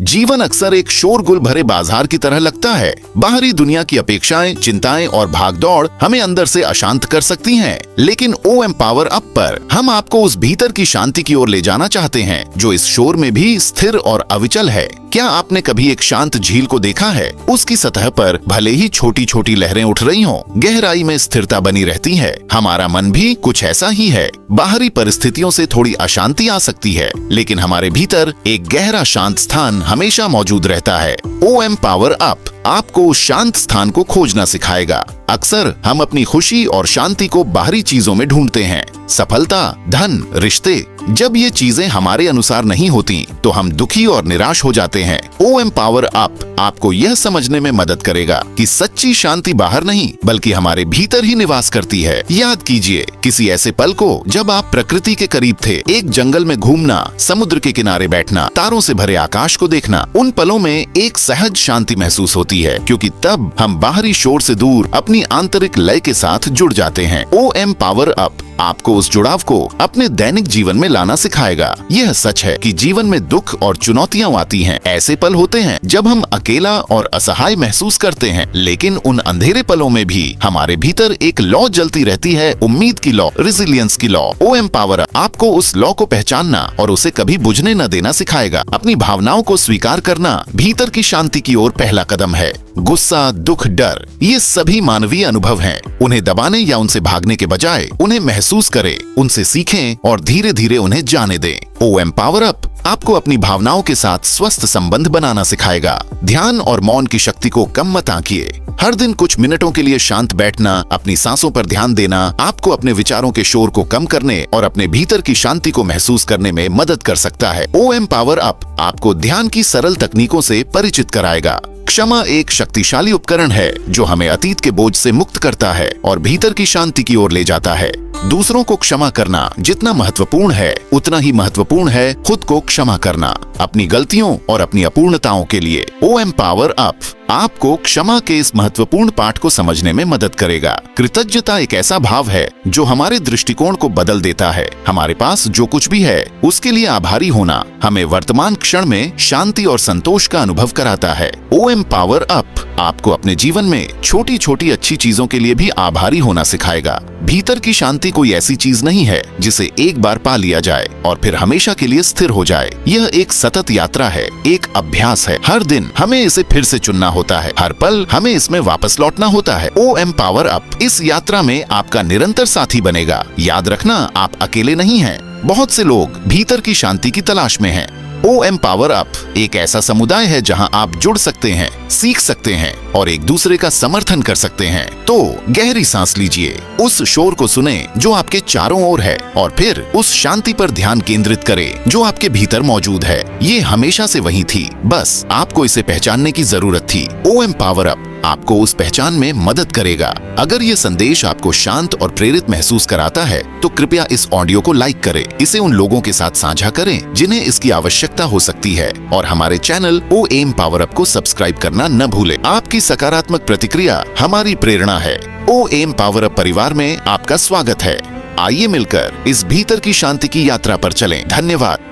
जीवन अक्सर एक शोरगुल भरे बाजार की तरह लगता है। बाहरी दुनिया की अपेक्षाएं, चिंताएं और भागदौड़ हमें अंदर से अशांत कर सकती हैं। लेकिन OM पावर अप पर हम आपको उस भीतर की शांति की ओर ले जाना चाहते हैं जो इस शोर में भी स्थिर और अविचल है। क्या आपने कभी एक शांत झील को देखा है? उसकी सतह पर भले ही छोटी छोटी लहरें उठ रही हों, गहराई में स्थिरता बनी रहती है। हमारा मन भी कुछ ऐसा ही है। बाहरी परिस्थितियों से थोड़ी अशांति आ सकती है, लेकिन हमारे भीतर एक गहरा शांत स्थान हमेशा मौजूद रहता है। OM पावर अप आपको उस शांत स्थान को खोजना सिखाएगा। अक्सर हम अपनी खुशी और शांति को बाहरी चीजों में ढूंढते हैं। सफलता, धन, रिश्ते, जब ये चीजें हमारे अनुसार नहीं होती तो हम दुखी और निराश हो जाते हैं। OM पावर अप आपको यह समझने में मदद करेगा कि सच्ची शांति बाहर नहीं बल्कि हमारे भीतर ही निवास करती है। याद कीजिए किसी ऐसे पल को जब आप प्रकृति के करीब थे। एक जंगल में घूमना, समुद्र के किनारे बैठना, तारों से भरे आकाश को देखना। उन पलों में एक सहज शांति महसूस होती है, क्योंकि तब हम बाहरी शोर से दूर अपनी आंतरिक लय के साथ जुड़ जाते हैं। OM पावर अप आपको उस जुड़ाव को अपने दैनिक जीवन में लाना सिखाएगा। यह सच है कि जीवन में दुख और चुनौतियां आती हैं। ऐसे पल होते हैं जब हम अकेला और असहाय महसूस करते हैं, लेकिन उन अंधेरे पलों में भी हमारे भीतर एक लौ जलती रहती है, उम्मीद की लौ, रेजिलियंस की लौ। OM पावर आपको उस लौ को पहचानना और उसे कभी बुझने न देना सिखाएगा। अपनी भावनाओं को स्वीकार करना भीतर की शांति की ओर पहला कदम है। गुस्सा, दुख, डर, ये सभी मानवीय अनुभव हैं। उन्हें दबाने या उनसे भागने के बजाय उन्हें महसूस करें, उनसे सीखें और धीरे धीरे उन्हें जाने दें। OM पावर अप आपको अपनी भावनाओं के साथ स्वस्थ संबंध बनाना सिखाएगा। ध्यान और मौन की शक्ति को कम मत आंकिए। हर दिन कुछ मिनटों के लिए शांत बैठना, अपनी सांसों पर ध्यान देना आपको अपने विचारों के शोर को कम करने और अपने भीतर की शांति को महसूस करने में मदद कर सकता है। OM पावर अप आपको ध्यान की सरल तकनीकों से परिचित कराएगा। क्षमा एक शक्तिशाली उपकरण है जो हमें अतीत के बोझ से मुक्त करता है और भीतर की शांति की ओर ले जाता है। दूसरों को क्षमा करना जितना महत्वपूर्ण है, उतना ही महत्वपूर्ण है खुद को क्षमा करना, अपनी गलतियों और अपनी अपूर्णताओं के लिए। OM पावर अप आपको क्षमा के इस महत्वपूर्ण पाठ को समझने में मदद करेगा। कृतज्ञता एक ऐसा भाव है जो हमारे दृष्टिकोण को बदल देता है। हमारे पास जो कुछ भी है उसके लिए आभारी होना हमें वर्तमान क्षण में शांति और संतोष का अनुभव कराता है। OM पावर अप आपको अपने जीवन में छोटी छोटी अच्छी चीजों के लिए भी आभारी होना सिखाएगा। भीतर की शांति कोई ऐसी चीज नहीं है जिसे एक बार पा लिया जाए और फिर हमेशा के लिए स्थिर हो जाए। यह एक सतत यात्रा है, एक अभ्यास है। हर दिन हमें इसे फिर से चुनना होता है, हर पल हमें इसमें वापस लौटना होता है। OM पावर अप इस यात्रा में आपका निरंतर साथी बनेगा। याद रखना, आप अकेले नहीं हैं। बहुत से लोग भीतर की शांति की तलाश में हैं। OM पावर अप एक ऐसा समुदाय है जहां आप जुड़ सकते हैं, सीख सकते हैं और एक दूसरे का समर्थन कर सकते हैं। तो गहरी सांस लीजिए, उस शोर को सुने जो आपके चारों ओर है और फिर उस शांति पर ध्यान केंद्रित करें जो आपके भीतर मौजूद है। ये हमेशा से वही थी, बस आपको इसे पहचानने की जरूरत थी। OM पावर अप आपको उस पहचान में मदद करेगा। अगर ये संदेश आपको शांत और प्रेरित महसूस कराता है तो कृपया इस ऑडियो को लाइक करें, इसे उन लोगों के साथ साझा करें जिन्हें इसकी आवश्यकता हो सकती है और हमारे चैनल OM पावर अप को सब्सक्राइब करना न भूलें। आपकी सकारात्मक प्रतिक्रिया हमारी प्रेरणा है। OM पावर अप परिवार में आपका स्वागत है। आइए मिलकर इस भीतर की शांति की यात्रा पर चलें। धन्यवाद।